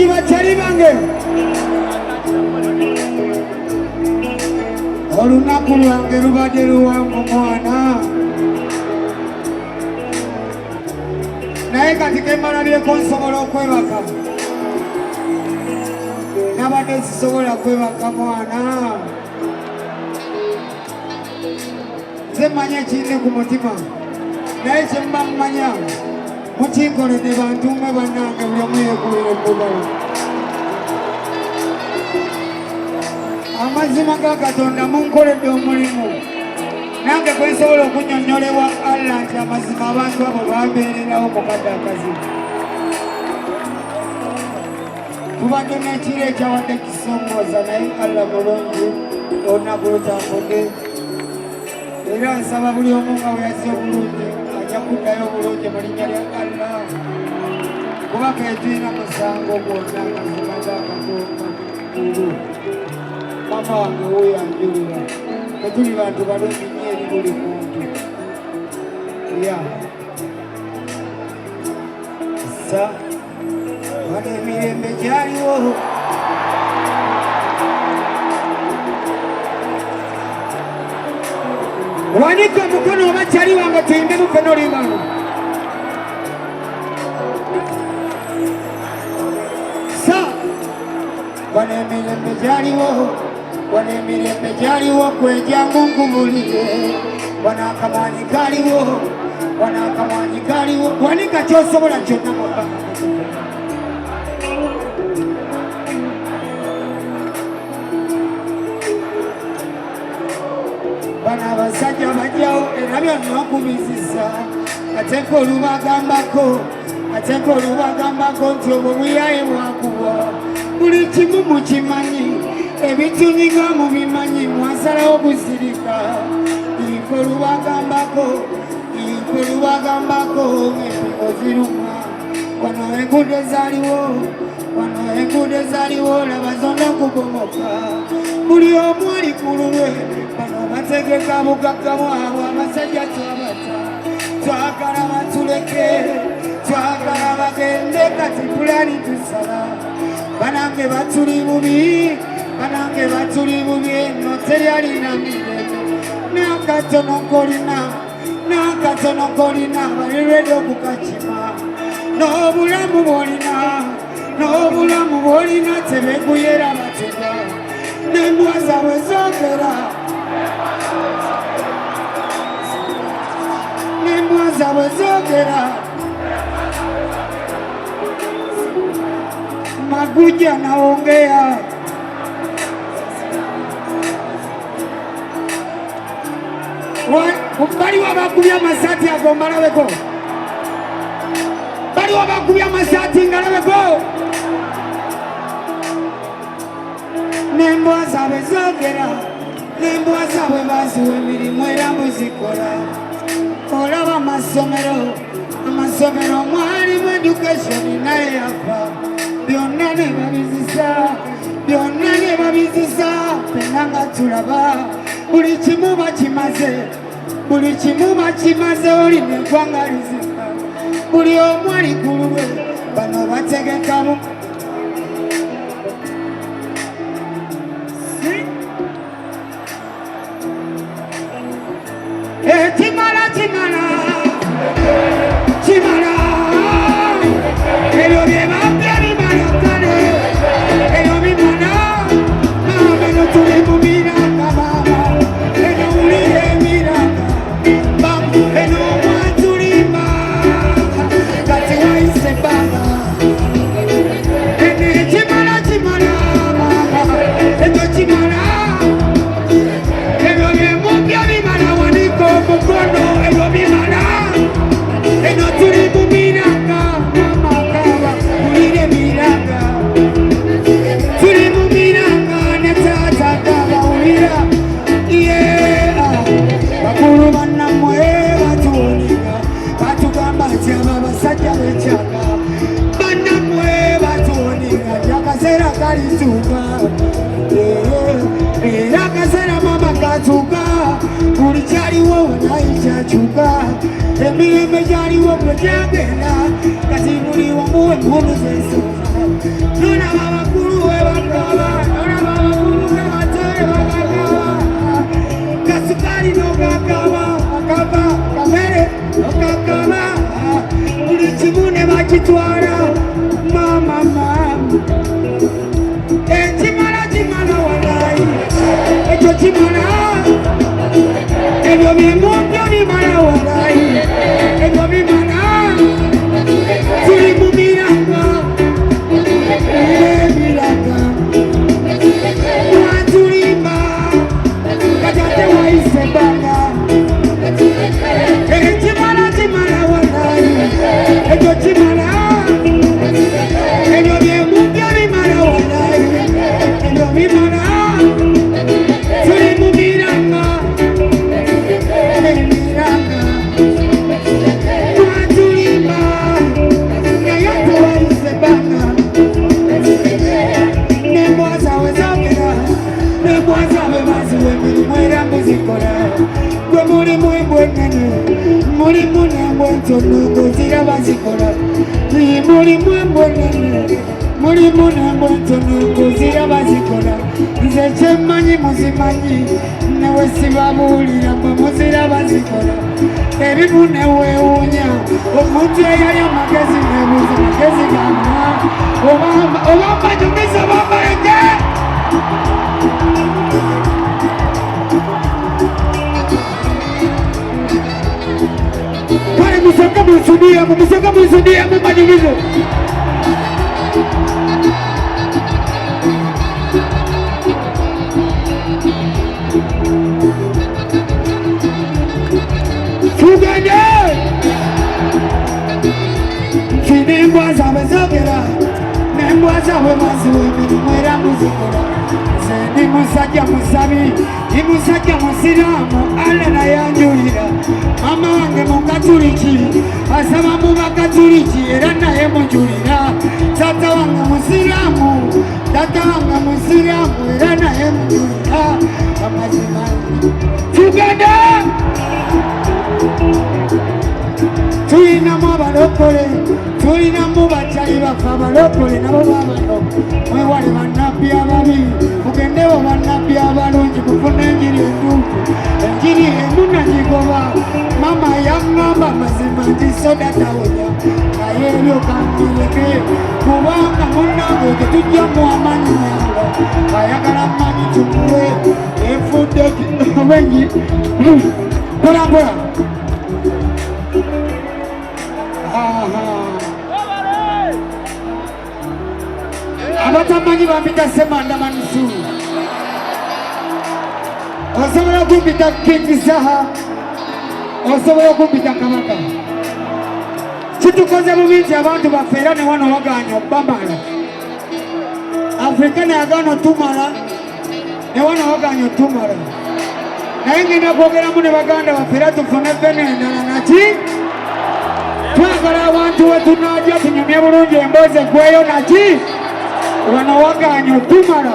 bulungi bakyali bange olunaku lwange lubadde luwanvu mwana naye kati kemalabyeko nsobola okwebaka nabadde sisobola kwebaka mwana nze manya ekirine ku mutima naye kyemba mmanya mukinkoledde bantume bannange buli omu yeekubira ebbugalo amazima ga Katonda munkoledde omulimu nange gwe nsobola okunnyonnyolewa Allah nti amazima abantu abo bambeererawo mu kadde akazibu tubadde n'ekiro ekyawadde kisongooza naye Allah mulungi olunaku lutambudde era nsaba buli omu nga bwe yazze obulungi ajja kuddayo obulungi mu linnya lya Allah kubanga etulina musango gwonna amazima ga Katonda mama wange woyanjulira tetuli bantu balungi nnyo eri buli muntu ya sa wano emirembe gyaliwo wanika omukono oba kyali wange tuyimbe mukono libano sa wano emirembe gyaliwo wano emirembe gyaliwo kwejangu nkubulire wano akamanyi kaliwo wano akamanyi kaliwo wanika kyosobola kyonna mubanga bano abasajja bajjawo era byonna okubizisa ate ko olubagambako nti obwo buyaye bwakubwa buli kimu mukimanyi ebitunyiga mubimanyi mwasalawo busirika ife olubagambako empingo ziruma wano enguudo zaaliwo laba zonna okubomoka buli omu ali ku lulwe bano bategeka bugagga bwabwe abasajja twabata twagala batuleke twagala bagende kati pulani tusala banange batuli bubi eno teryalina mirembe n'akatono kolina balirwedde okukakima n'obulamu bwolina tebekuyera batega n'embwa zaabwe zoogera Maguja naongea baliwo abakubya amasaati ago mbalabeko baliwo abakubya amasaati ngalabeko n'embwa zaabwe zoogera n'embwa zaabwe baziwa emirimu era muzikola olaba amasomero mwalimu education naye yafa byonna ne babizisa fenna nga tulaba buli kimu bakimaze olina eggwanga lizima buli omu ali ku lulwe bano bategekamu kimala ebyo byebabya bimala kale ebyo bimala bano tuli mu miranga mama eno wulira emiranga bamu eno mwatulima kati wayise baba ene kimala mama ekyo kimala ebyo byemupya bimala wanika omukono ebyo bimala eno tuli mu miranga bakulu bannamwe batuwulira batugamba nti abo abasajja bekyaka bannamwe batuwulira akaseera kalituuka era akaseera mama katuuka buli kyaliwo naye kyakyuka emirembe gyaliwo bwe gyagenda kati buli wamu empundu zensooka nona babakulu we bakaba nona babakulu we batore bakaba kasukali nokakaba akaba kamere nokakaba buli kimu ne bakitwala mama kimala walayi ekyo kimala ebyo bimupyo bimala walayi ebyo bimala tuli mu miranga ebiranga watulimba katate waise banga kimala walayi ekyo kimala ebyo bimupyo bimala walayi ebyo bimala tuli mu miranga emiranga watulimba kayate waise banga nemwazawe zogera nemwazawe baziwe emirimu era muzikola gwe mulimu embwenene mulimu nembwe ntono ngoziraba zikola mulimu embwenene mulimu nembwe ntono ngoziraba zikola nze kyemmanyi muzimanyi newe sibabuulira mwe muziraba zikola ebimu newewuunya omuntu eyali amagezi nebuuza magezi gama oba mbajumiza oba mbaleke kale musooke munsudiyemu mbajumize tugende nembwa zaabwe zogera nembwa zaabwe baziwa emirimu era muzikola nze ndi musajja musabi ndi musajja musiraamu alla nayanjulira mama wange mukatuliki asaba mu bakatuliki era naye munjulira tata wange musiraamu tata wange musiraamu era naye munjulira amazima tugende tulinamu abalokole tulinamu bakyali bafe abalokole nabo babano mwewale bannabbi ababi mugendewo bannabbi abalungi mufune enjiri entuufu enjiri emu nagigoba mama yaŋŋamba mazima nti soda tawonya naye ebyo kambireke kubanga munnange tetujjamu amanyi nyanga ayagala manyi tumuwe efudde obenyi mpolampola abatamanyi bampita semanda manusuru osobola okumpita kingisaha osobola okumpita kabaka kitukoze bubi nti abantu baffe era ne wano waganya bamala Afrika neyagana otumala ne wano waganya otumala naye ngenda kwogeramu ne baganda baffe era tufune fene endala naki twagala abantu wetunajja tunyumye bulungi emboozi eggweyo naki wano waganya otumala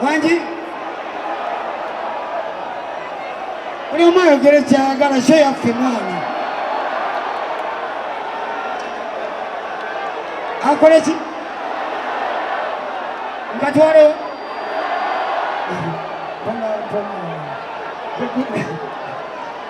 wangi buli omu ayogere kyayagala kyo yaffe mwana akole ki nkatwalewo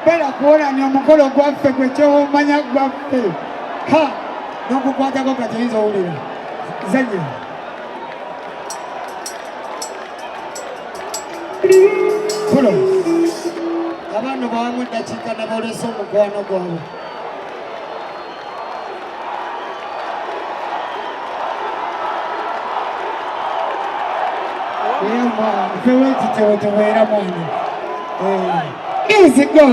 bera kuwonanya omukolo gwaffe gwe kyowomanya gwaffe n'okukwatako katiyinza owulira zanya kulo abantu bawamu eddakiika nabalesa omukwano gwabwe era mwana fewe ekitabo tubeera mwana easy go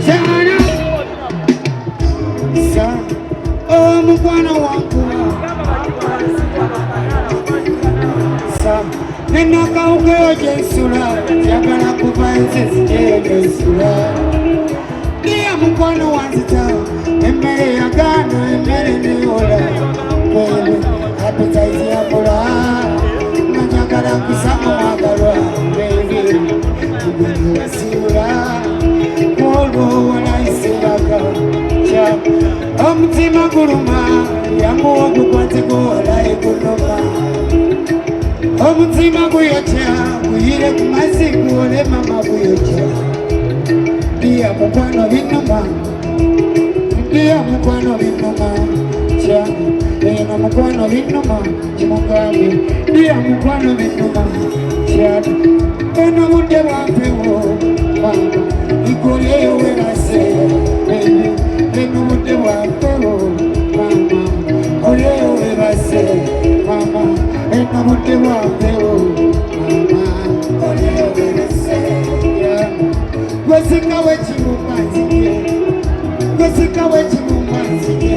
sa Nena kaugeo jesula Yagala kubanze sije jesula Iya mkwano wanzita Emere ya gano emere ni ola Kwele appetite ya mula Nanjagala kusama magalwa Baby Kubini ya siula Kolo wala isilaga Chak Omutima guruma Yangu wagu kwa tiko wala ikunoma Omutima kuyocha, kuyire kumasi kuole mama kuyocha Dia mukwano binuma, dia mukwano binuma Changu, ena mukwano binuma, chimukabi Dia mukwano binuma, changu Ena munde wampewo, mama Ikole uwelase, baby Ena munde wampewo, mama Ole uwelase, mama Ena munde wampewo, mama Ole uwelase, Gwesika wechimumanzike Gwesika wechimumanzike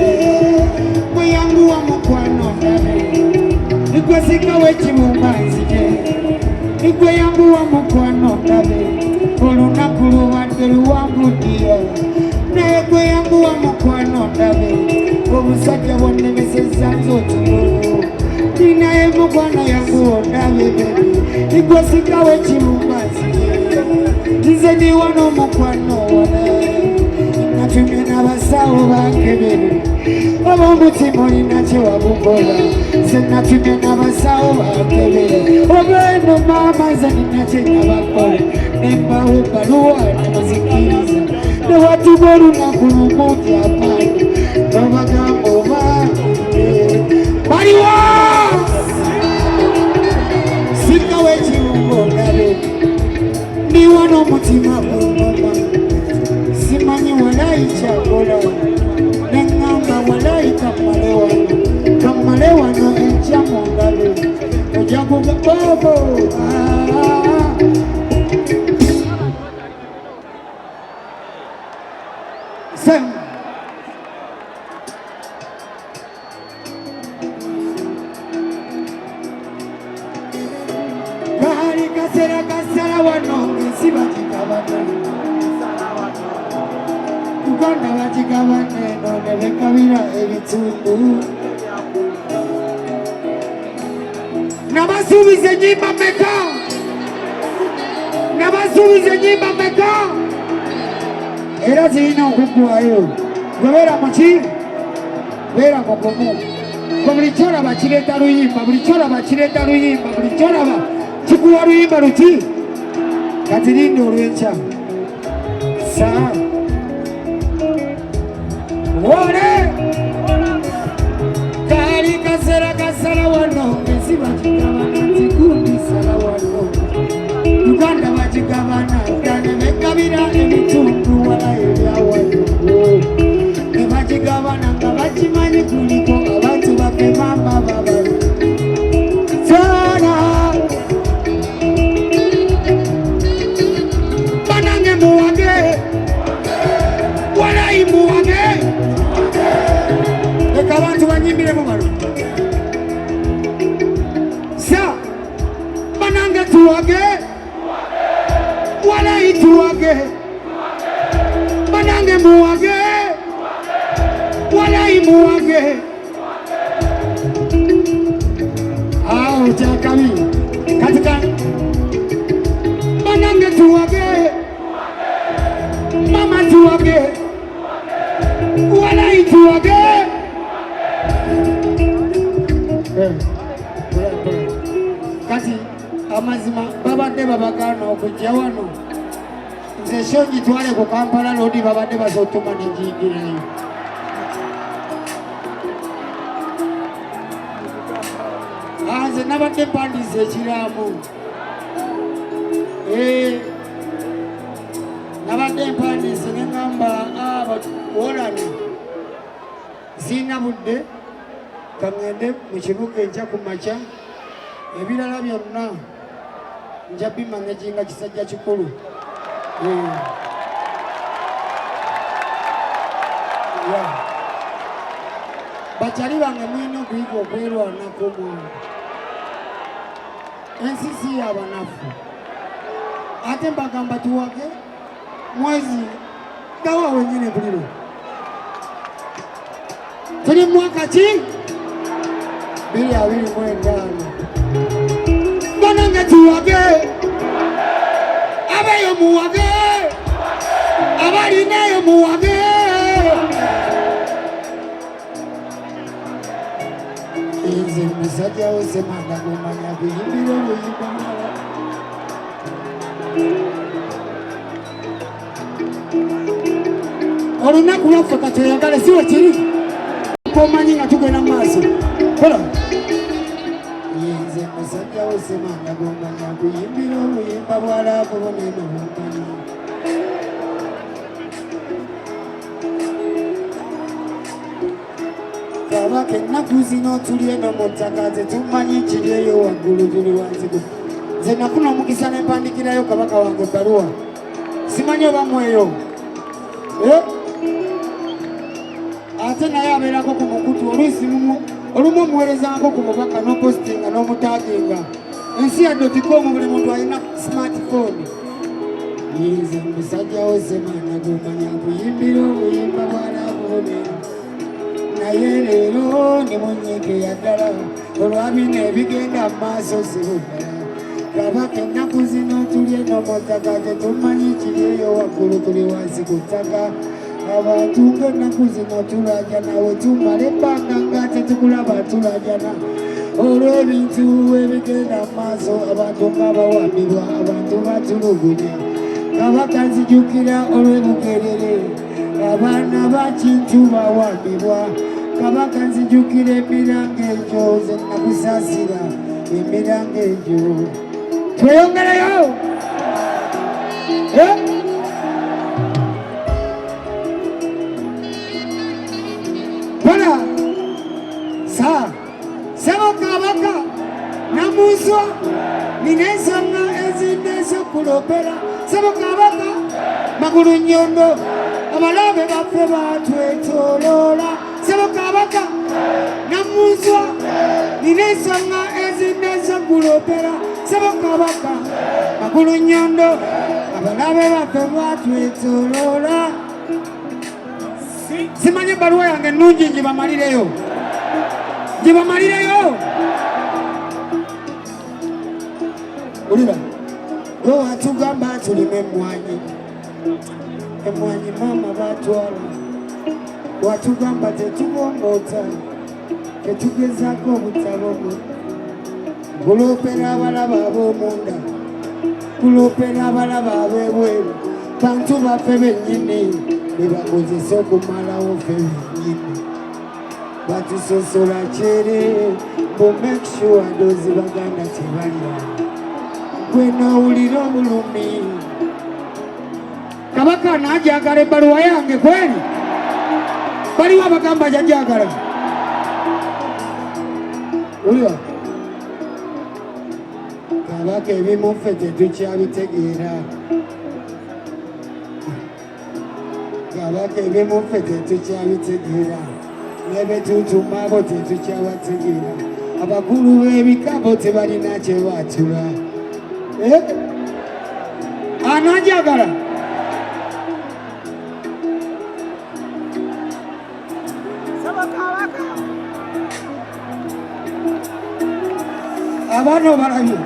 Mweyangu wa mukwano ndabe Gwesika wechimumanzike Igwe yangu wa mukwano ndabe Olunaku luwadde luwanguddira Naye gwe yangu wa mukwano ndabe Obusajja bwonnemesezza nze otulo Ninaye mukwano yangu ondabe bebe Igwesika wechimumanzike Nze ndi wano mukwano wane Natumye n'abasawo bankebere Ob'omutima olina kye wabukola Nze natumye n'abasawo bankebere Obweno maama nze nina kye nabakola Nembawo ebbaluwa ne bazikiriza Ne watuba olunaku lumu gy'amaanyi N'obagamba oba baliwo Sikawo ekirungo ndabe Ndi wano mutima gungoma Simanyi walayi kyakola Neŋŋamba walayi kammale wano enkya mu ngalo Ojja kuga bobo Sem Kahali kasera kasala wano Ngensi bakigabana Uganda bakigabana eno ne bekabira ebitundu Nabasuubiza ennyimba mmeka? Nabasuubiza ennyimba mmeka? Era zirina okuggwayo gwe beera muki? Beera mugumu gwe buli kyolaba kireeta luyimba buli kyolaba kireeta luyimba buli kyolaba kikuwa luyimba luki? Kati linda olw'enkya saa Wole Kali kasera kasala wano Ngensi bakigabana Ntigundi sala wano Uganda bakigabana Gane bekabira ebitundu wala ebya wano Ne bakigabana nga bakimanyi kuliko abantu bafe mama babali Sana Banange muwage Walayi muwage Leka abantu banyimbire mu balo Sa Banange tuwage Walayi tuwage Banange muwage Walayi muwage Aho kyakabi katika Banange tuwage Mama tuwage Walayi tuwage Kati amazima babadde babagana okujja wano Nze shonji twale ku Kampala lodi babadde basotuma n'egiyingirayo Nze nabadde mpandiise ekiraamu nabadde mpandiise ne ŋŋamba wolani Sirina budde kaŋŋende mu kibuga enkya ku makya ebirala byonna nja bimaneginga kisajja kikulu bakyali bange mulina okuyiga okwerwanako mwana ensisi y'abanafu ate mbagamba tuwage mwezi gawa wenyine buliro tuli mwaka ki 2025 mbona nga tuwage abeyo muwage abalinayo muwage nze musajja wose manda gomanya kuyimbira obuyimba mala olunaku lwaffe katweyagale siwe kiri komanyi nga tugenda mu maaso kola nze musajja wose manda gomanya kuyimbira obuyimba bwalako boneno bumanyi kabaka ennaku zino tuli eno mu ttaka tetumanyi kiri eyo waggulu tuli wanzigo nze nafuna omukisa ne mpandikirayo kabaka wange ebbaluwa simanyi oba mweyo ate naye abeerako ku mukutu oluusi olumu omuweerezangako ku mubaka n'opositinga n'omutaaginga ensi yadde.com buli muntu alina smartphone nze musajja wose maana gomanya kuyimbira obuyimba bwalabonero naye leero ne munyiike yaddala olwabina ebigenda mu maaso sibuddala kabaka ennaku zino tuli eno mu ttaka tetumanyi kiri eyo waggulu tuli wansi ku ttaka abantu ng'ennaku zino tulajana we tumala ebbanga nga tetukulaba tulajana olw'ebintu ebigenda mu maaso abantu nga bawambibwa abantu batulugunya kabaka nzijukira olw'ebugerere abaana bakintu bawambibwa kabaka nzijukira emiranga egyo ze nakusaasira emiranga egyo tweyongerayo kola sebo kabaka namuswa nina ensonga ezindi ez'okulopera sebo kabaka magulu nyondo abalabe baffe batwetoloola sebo kabaka namuswa nina ensonga ezindi ez'okulopera sebo kabaka magulu nyondo abalabe baffe batwetoloola simanyi ebbaluwa yange ennungi njibamalireyo ulira gwe watugamba tulima emmwanyi maama batwala watugamba tetubongoota tetugezaako obutabogo kulopera abalaba ab'omunda kulopera abalaba ab'ebweru bantu baffe bennyini bebakozesa okumalawo ffe bennyini batusosola kyere mu make sure ndoozi baganda tebalya gwe nawulira obulumi kabaka naajagala ebbaluwa yange kweri baliwo abagamba jajagala ulira kabaka ebimu ffe tetukyabitegeera kabaka ebimu ffe tetukyabitegeera nebetutumabo tetukyabategeera abakulu b'ebikabo tebalina kyebatula anajagala abaana obalabye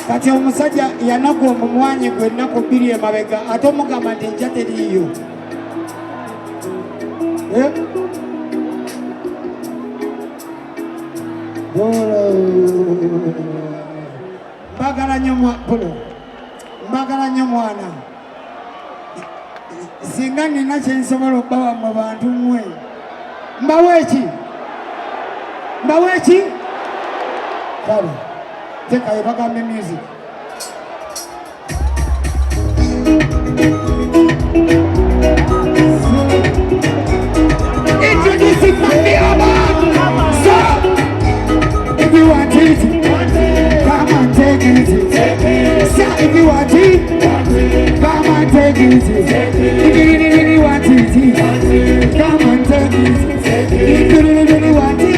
kati omusajja yanagwa omumwanyi gwe ennaku 2 emabega ate omugamba nti nja teriiyo mbagala nnyo mwana singa nina kyensobola okubawa mu bantu mmwe mbaweeki kale tekayo bagambe music introducing from the above. So if you want it, come and take it. So if you want it, come and take it. If you really want it, come and take it. If you really want it,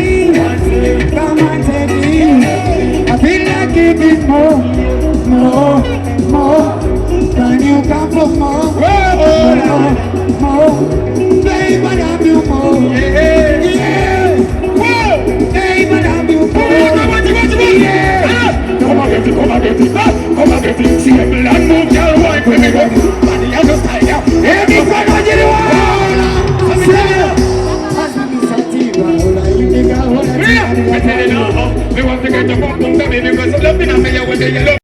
come and take it. give it more, more, more. Can you come for more, more? Babe, I love you more. Yeah, babe, I love you more. Yeah. Come on, get it, come on, get it, come on, get it. See a black move, girl, wipe with me, body on the style, yeah. Everybody, what you want? We want to get the bump, because I love me, I'm with the yellow.